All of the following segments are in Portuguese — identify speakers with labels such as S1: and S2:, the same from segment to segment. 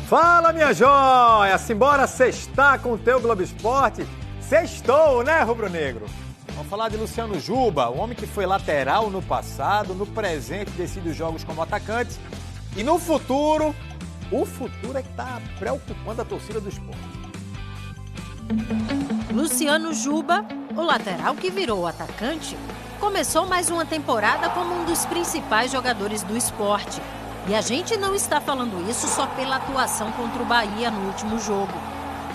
S1: Fala, minha joia! Simbora sextar com o teu Globo Esporte? Sextou, né, rubro-negro? Vamos falar de Luciano Juba, o homem que foi lateral no passado, no presente decide os jogos como atacante e no futuro, o futuro é que está preocupando a torcida do esporte.
S2: Luciano Juba, o lateral que virou atacante, começou mais uma temporada como um dos principais jogadores do esporte. E a gente não está falando isso só pela atuação contra o Bahia no último jogo.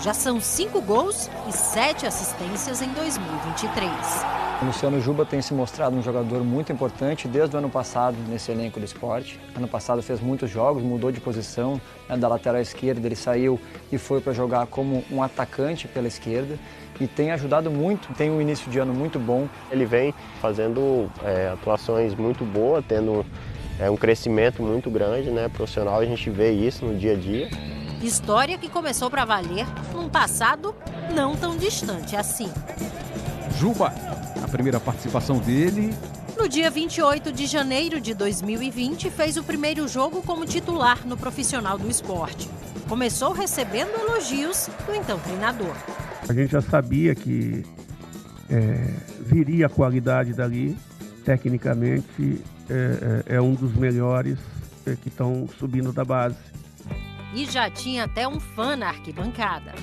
S2: Já são 5 gols e 7 assistências em 2023.
S3: O Luciano Juba tem se mostrado um jogador muito importante desde o ano passado nesse elenco do esporte. Ano passado fez muitos jogos, mudou de posição, da lateral esquerda, ele saiu e foi para jogar como um atacante pela esquerda e tem ajudado muito, tem um início de ano muito bom.
S4: Ele vem fazendo atuações muito boas, tendo um crescimento muito grande, né, profissional, a gente vê isso no dia a dia.
S2: História que começou para valer num passado não tão distante assim.
S5: Juba, a primeira participação dele.
S2: No dia 28 de janeiro de 2020, fez o primeiro jogo como titular no Profissional do Esporte. Começou recebendo elogios do então treinador.
S6: A gente já sabia que viria a qualidade dali, tecnicamente é um dos melhores que estão subindo da base.
S2: E já tinha até um fã na arquibancada.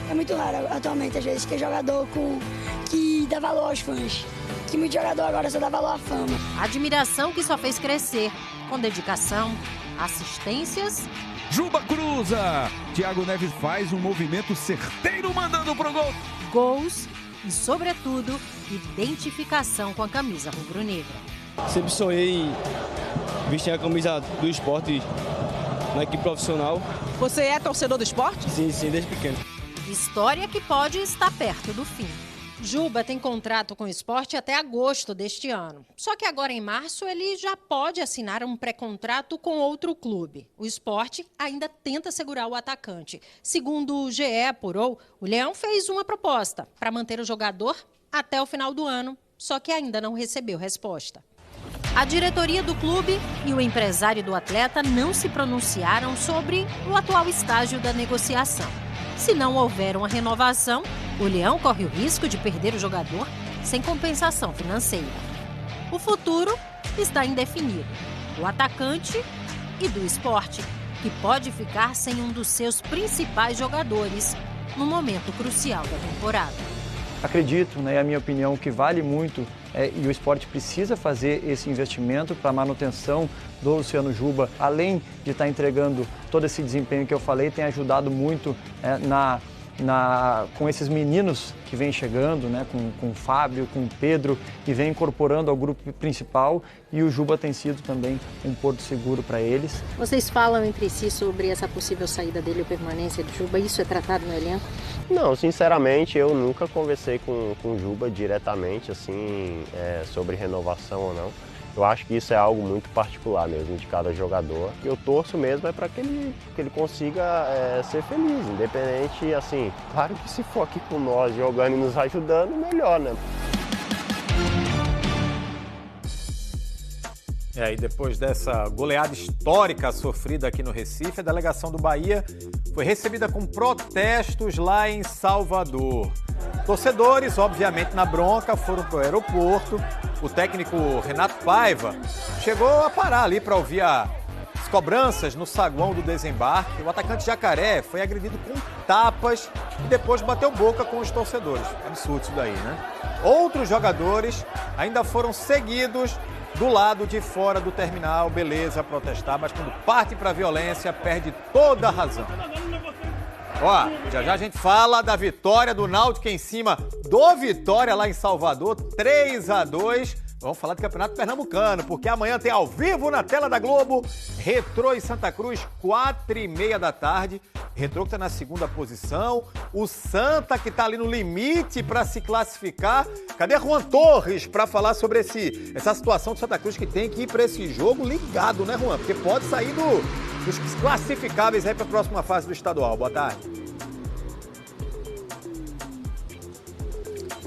S7: É muito raro atualmente, às vezes, ter jogador que dá valor aos fãs. Que muito jogador agora só dá valor à fama.
S2: Admiração que só fez crescer, com dedicação, assistências.
S5: Juba cruza! Thiago Neves faz um movimento certeiro mandando pro gol.
S2: Gols e, sobretudo, identificação com a camisa rubro-negra.
S8: Sempre sonhei em vestir a camisa do esporte na equipe profissional.
S9: Você é torcedor do esporte?
S8: Sim, desde pequeno.
S2: História que pode estar perto do fim. Juba tem contrato com o esporte até agosto deste ano. Só que agora em março ele já pode assinar um pré-contrato com outro clube. O esporte ainda tenta segurar o atacante. Segundo o GE apurou, o Leão fez uma proposta para manter o jogador até o final do ano, só que ainda não recebeu resposta. A diretoria do clube e o empresário do atleta não se pronunciaram sobre o atual estágio da negociação. Se não houver uma renovação, o Leão corre o risco de perder o jogador sem compensação financeira. O futuro está indefinido. O atacante e do esporte, que pode ficar sem um dos seus principais jogadores no momento crucial da temporada.
S3: Acredito, é a minha opinião, que vale muito e o esporte precisa fazer esse investimento para a manutenção do Luciano Juba. Além de estar entregando todo esse desempenho que eu falei, tem ajudado muito com esses meninos que vêm chegando, com o Fábio, com o Pedro, e vem incorporando ao grupo principal, e o Juba tem sido também um porto seguro para eles.
S10: Vocês falam entre si sobre essa possível saída dele ou permanência do Juba? Isso é tratado no elenco?
S4: Não, sinceramente, eu nunca conversei com o Juba diretamente, assim, sobre renovação ou não. Eu acho que isso é algo muito particular mesmo de cada jogador. O que eu torço mesmo é para que ele consiga ser feliz, independente, assim, claro que se for aqui com nós jogando e nos ajudando, melhor, né?
S1: E depois dessa goleada histórica sofrida aqui no Recife, a delegação do Bahia foi recebida com protestos lá em Salvador. Torcedores, obviamente na bronca, foram para o aeroporto. O técnico Renato Paiva chegou a parar ali para ouvir as cobranças no saguão do desembarque. O atacante Jacaré foi agredido com tapas e depois bateu boca com os torcedores. Absurdo isso daí, né? Outros jogadores ainda foram seguidos do lado de fora do terminal, beleza, protestar, mas quando parte para a violência, perde toda a razão. Ó, já a gente fala da vitória do Náutico em cima do Vitória lá em Salvador, 3-2. Vamos falar do Campeonato Pernambucano, porque amanhã tem ao vivo na tela da Globo, Retrô e Santa Cruz, 4h30 da tarde. Retrô que está na segunda posição, o Santa que está ali no limite para se classificar. Cadê Juan Torres para falar sobre essa situação do Santa Cruz que tem que ir para esse jogo ligado, né, Juan? Porque pode sair dos classificáveis aí para a próxima fase do estadual. Boa tarde.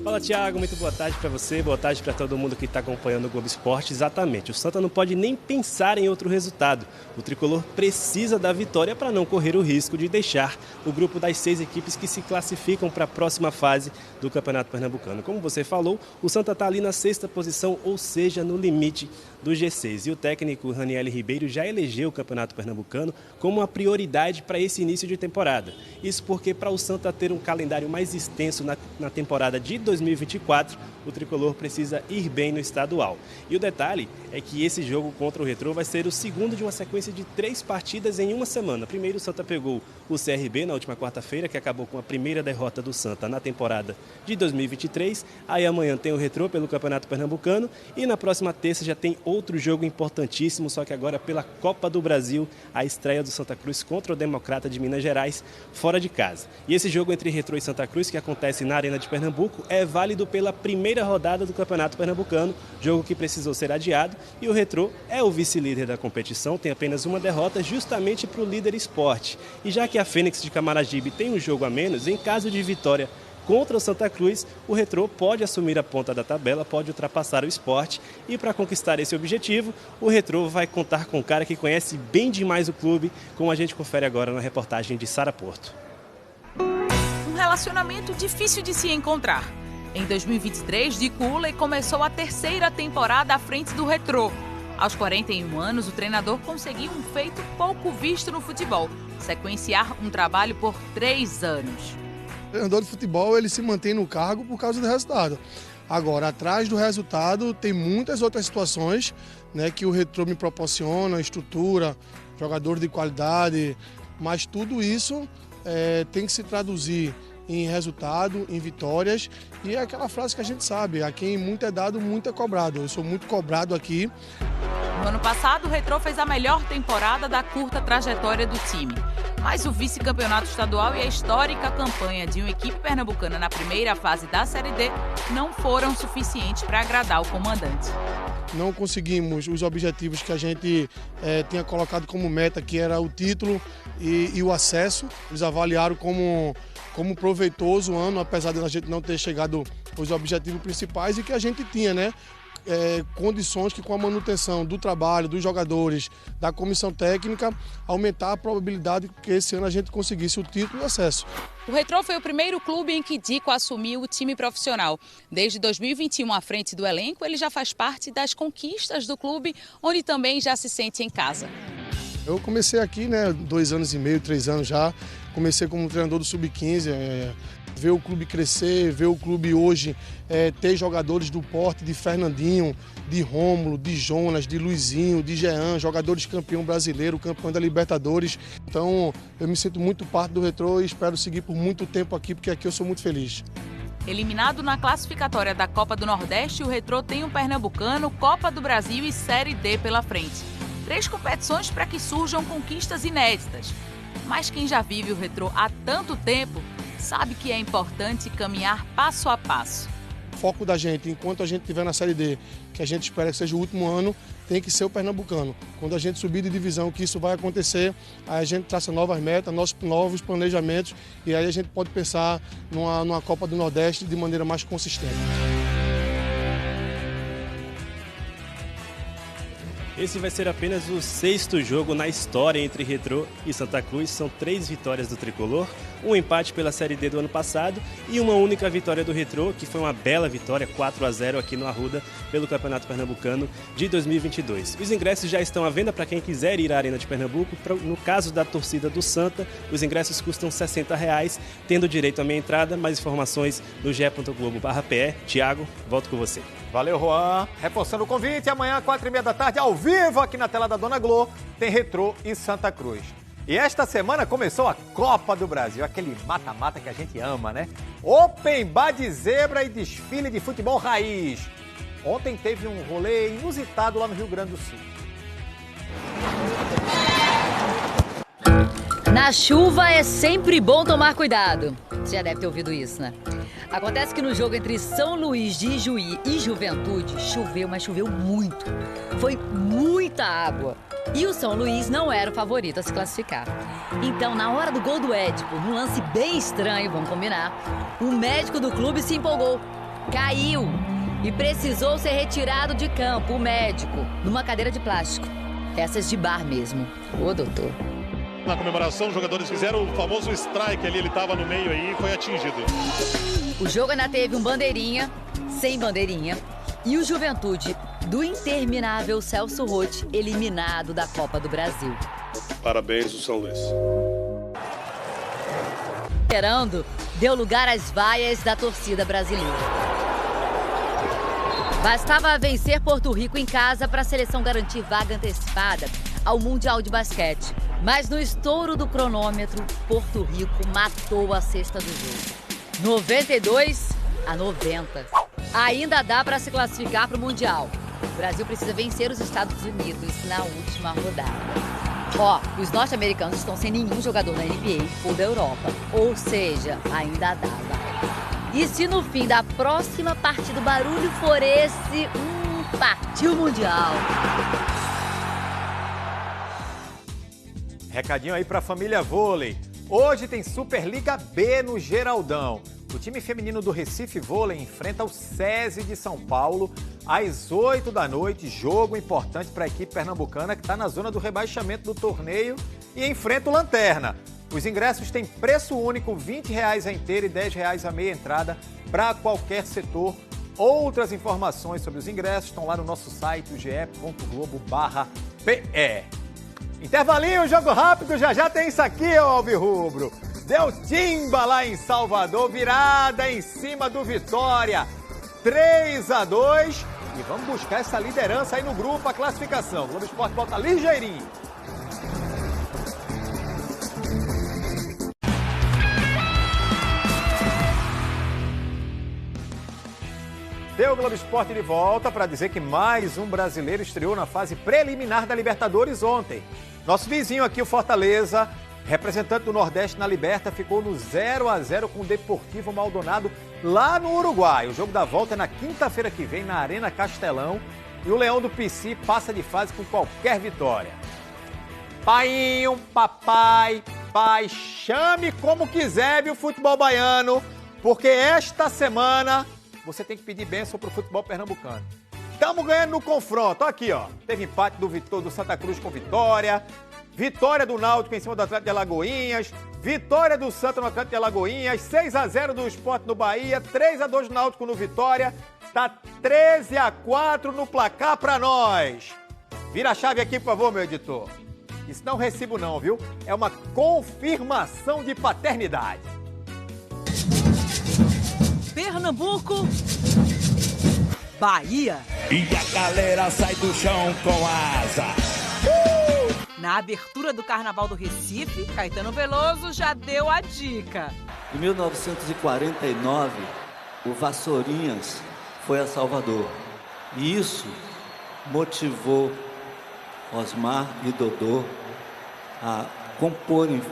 S11: Fala, Thiago, muito boa tarde para você, boa tarde para todo mundo que está acompanhando o Globo Esporte. Exatamente, o Santa não pode nem pensar em outro resultado. O tricolor precisa da vitória para não correr o risco de deixar o grupo das 6 equipes que se classificam para a próxima fase do Campeonato Pernambucano. Como você falou, o Santa está ali na 6ª posição, ou seja, no limite do G6. E o técnico Raniel Ribeiro já elegeu o Campeonato Pernambucano como uma prioridade para esse início de temporada. Isso porque para o Santa ter um calendário mais extenso na temporada de 2024, o tricolor precisa ir bem no estadual. E o detalhe é que esse jogo contra o Retrô vai ser o segundo de uma sequência de 3 partidas em uma semana. Primeiro o Santa pegou o CRB na última quarta-feira, que acabou com a primeira derrota do Santa na temporada de 2023. Aí amanhã tem o Retrô pelo Campeonato Pernambucano e na próxima terça já tem outro jogo importantíssimo, só que agora pela Copa do Brasil, a estreia do Santa Cruz contra o Democrata de Minas Gerais, fora de casa. E esse jogo entre Retrô e Santa Cruz, que acontece na Arena de Pernambuco, é válido pela primeira rodada do Campeonato Pernambucano, jogo que precisou ser adiado, e o Retrô é o vice-líder da competição, tem apenas uma derrota justamente para o líder Sport. E já que a Fênix de Camaragibe tem um jogo a menos, em caso de vitória contra o Santa Cruz, o Retrô pode assumir a ponta da tabela, pode ultrapassar o Sport, e para conquistar esse objetivo, o Retrô vai contar com um cara que conhece bem demais o clube, como a gente confere agora na reportagem de Sara Porto.
S12: Um relacionamento difícil de se encontrar. Em 2023, Dick Ulley começou a 3ª temporada à frente do Retrô. Aos 41 anos, o treinador conseguiu um feito pouco visto no futebol: sequenciar um trabalho por 3 anos.
S13: O treinador de futebol, ele se mantém no cargo por causa do resultado. Agora, atrás do resultado, tem muitas outras situações, né, que o Retrô me proporciona, estrutura, jogador de qualidade, mas tudo isso tem que se traduzir em resultado, em vitórias, e é aquela frase que a gente sabe: a quem muito é dado, muito é cobrado. Eu sou muito cobrado aqui.
S12: No ano passado, o Retrô fez a melhor temporada da curta trajetória do time. Mas o vice-campeonato estadual e a histórica campanha de uma equipe pernambucana na primeira fase da Série D não foram suficientes para agradar o comandante.
S13: Não conseguimos os objetivos que a gente tinha colocado como meta, que era o título e o acesso. Eles avaliaram como proveitoso o ano, apesar de a gente não ter chegado aos objetivos principais, e que a gente tinha, né? Condições que, com a manutenção do trabalho, dos jogadores, da comissão técnica, aumentar a probabilidade que esse ano a gente conseguisse o título e o acesso.
S12: O Retrô foi o primeiro clube em que Dico assumiu o time profissional. Desde 2021, à frente do elenco, ele já faz parte das conquistas do clube, onde também já se sente em casa.
S13: Eu comecei aqui, né, 2 anos e meio, 3 anos já. Comecei como treinador do Sub-15, ver o clube crescer, ver o clube hoje ter jogadores do porte de Fernandinho, de Rômulo, de Jonas, de Luizinho, de Jean, jogadores campeão brasileiro, campeão da Libertadores. Então eu me sinto muito parte do Retrô e espero seguir por muito tempo aqui, porque aqui eu sou muito feliz.
S12: Eliminado na classificatória da Copa do Nordeste, o Retrô tem um Pernambucano, Copa do Brasil e Série D pela frente. 3 competições para que surjam conquistas inéditas. Mas quem já vive o Retrô há tanto tempo sabe que é importante caminhar passo a passo.
S13: O foco da gente, enquanto a gente estiver na Série D, que a gente espera que seja o último ano, tem que ser o pernambucano. Quando a gente subir de divisão, que isso vai acontecer, aí a gente traça novas metas, novos planejamentos, e aí a gente pode pensar numa Copa do Nordeste de maneira mais consistente.
S11: Esse vai ser apenas o 6º jogo na história entre Retrô e Santa Cruz. São 3 vitórias do tricolor, um empate pela Série D do ano passado e uma única vitória do Retrô, que foi uma bela vitória, 4-0 aqui no Arruda, pelo Campeonato Pernambucano de 2022. Os ingressos já estão à venda para quem quiser ir à Arena de Pernambuco. No caso da torcida do Santa, os ingressos custam R$60, tendo direito à meia entrada. Mais informações no ge.globo/pe. Thiago, volto com você.
S1: Valeu, Juan. Reforçando o convite, amanhã, 4h30 da tarde, ao vivo aqui na tela da Dona Glô, tem Retrô e Santa Cruz. E esta semana começou a Copa do Brasil, aquele mata-mata que a gente ama, né? Open Bar de Zebra e desfile de futebol raiz. Ontem teve um rolê inusitado lá no Rio Grande do Sul.
S14: Na chuva é sempre bom tomar cuidado. Você já deve ter ouvido isso, né? Acontece que no jogo entre São Luís de Ijuí e Juventude, choveu, mas choveu muito. Foi muita água. E o São Luís não era o favorito a se classificar. Então, na hora do gol do Édipo, num lance bem estranho, vamos combinar, o médico do clube se empolgou caiu e precisou ser retirado de campo, o médico, numa cadeira de plástico. Essas de bar mesmo. Ô, doutor.
S15: Na comemoração, os jogadores fizeram o famoso strike ali, ele estava no meio aí e foi atingido.
S14: O jogo ainda teve um bandeirinha, sem bandeirinha, e o Juventude do interminável Celso Roth eliminado da Copa do Brasil.
S15: Parabéns, o São Luís.
S14: Esperando, deu lugar às vaias da torcida brasileira. Bastava vencer Porto Rico em casa para a seleção garantir vaga antecipada ao Mundial de Basquete. Mas no estouro do cronômetro, Porto Rico matou a cesta do jogo. 92-90. Ainda dá para se classificar para o Mundial. O Brasil precisa vencer os Estados Unidos na última rodada. Os norte-americanos estão sem nenhum jogador na NBA ou da Europa. Ou seja, ainda dá, vai. E se no fim da próxima partida o barulho for esse, partiu o Mundial.
S1: Recadinho aí pra família vôlei. Hoje tem Superliga B no Geraldão. O time feminino do Recife Vôlei enfrenta o SESI de São Paulo às 8 da noite. Jogo importante para a equipe pernambucana que está na zona do rebaixamento do torneio e enfrenta o Lanterna. Os ingressos têm preço único, R$20 a inteira e R$10 a meia entrada para qualquer setor. Outras informações sobre os ingressos estão lá no nosso site, ge.globo.br/PE. Intervalinho, jogo rápido, já tem isso aqui, ó, Alvirrubro. Deu timba lá em Salvador, virada em cima do Vitória, 3-2. E vamos buscar essa liderança aí no grupo, a classificação. O Globo Esporte volta ligeirinho. Deu o Globo Esporte de volta para dizer que mais um brasileiro estreou na fase preliminar da Libertadores ontem. Nosso vizinho aqui, o Fortaleza, representante do Nordeste na Liberta, ficou no 0-0 com o Deportivo Maldonado lá no Uruguai. O jogo da volta é na quinta-feira que vem na Arena Castelão e o Leão do PC passa de fase com qualquer vitória. Painho, papai, pai, chame como quiser, viu, futebol baiano, porque esta semana você tem que pedir bênção pro futebol pernambucano. Estamos ganhando no confronto. Aqui, ó. Teve empate do Santa Cruz com Vitória. Vitória do Náutico em cima do Atlético de Alagoinhas. Vitória do Santa no Atlético de Alagoinhas. 6-0 do Sport no Bahia. 3-2 do Náutico no Vitória. Tá 13-4 no placar pra nós. Vira a chave aqui, por favor, meu editor. Isso não é um recibo não, viu? É uma confirmação de paternidade.
S9: Pernambuco, Bahia.
S5: E a galera sai do chão com asa.
S9: Na abertura do Carnaval do Recife, Caetano Veloso já deu a dica.
S16: Em 1949, o Vassourinhas foi a Salvador. E isso motivou Osmar e Dodô a comporem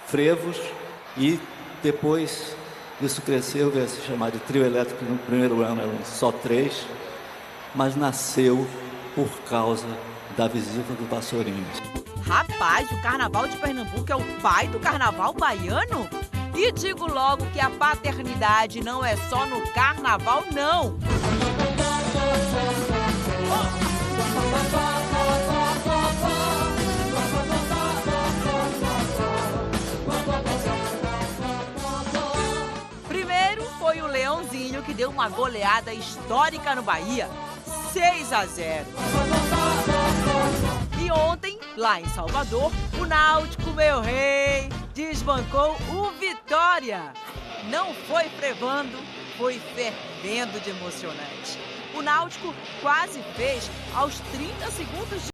S16: frevos e depois isso cresceu, veio a se chamar de trio elétrico. No primeiro ano eram só 3, mas nasceu por causa da visita do Vassourinhas.
S9: Rapaz, o Carnaval de Pernambuco é o pai do Carnaval baiano? E digo logo que a paternidade não é só no Carnaval, não. Foi o Leãozinho que deu uma goleada histórica no Bahia, 6-0. E ontem, lá em Salvador, o Náutico, meu rei, desbancou o Vitória. Não foi frevando, foi fervendo de emocionante. O Náutico quase fez aos 30 segundos de